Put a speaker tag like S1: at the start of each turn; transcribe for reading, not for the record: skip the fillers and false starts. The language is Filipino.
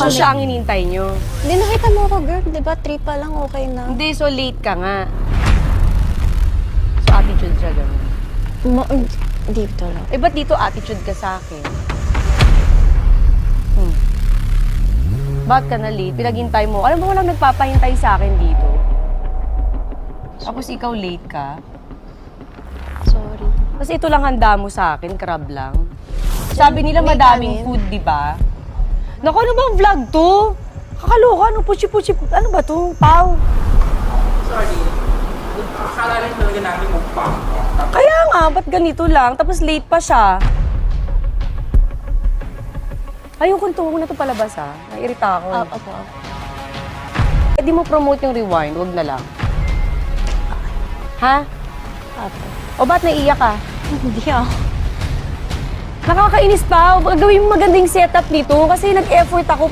S1: So siya ang hinintay nyo?
S2: Hindi, nakita mo ako, girl. Di ba, 3 pa lang, okay na.
S1: Hindi, so late ka nga. So attitude siya ganun.
S2: Dito lang.
S1: Eh, ba't dito attitude ka sa akin? Ba't ka na late? Pinaghintay mo. Alam mo, walang nagpapahintay sa akin dito. Tapos ikaw late ka.
S2: Sorry.
S1: Kasi ito lang handa mo sa akin, crab lang. Sabi nila
S2: may
S1: madaming
S2: kanin.
S1: food, di ba? Naku, ano bang vlog to? Kakaloka, ano puchi-puchi, ano ba to? Pau.
S3: Sorry. Akala lang talaga namin mukbang.
S1: Kaya nga, ba't ganito lang? Tapos late pa siya. Ayokong tungo na ito palabas, ha? Nairita ako.
S2: Opo.
S1: Pwede mo promote yung rewind, wag na lang. Ha?
S2: Opo.
S1: O ba't naiiyak ka?
S2: Hindi ako.
S1: Nakakainis pa. Gawin mo magandang setup dito kasi nag-effort ako.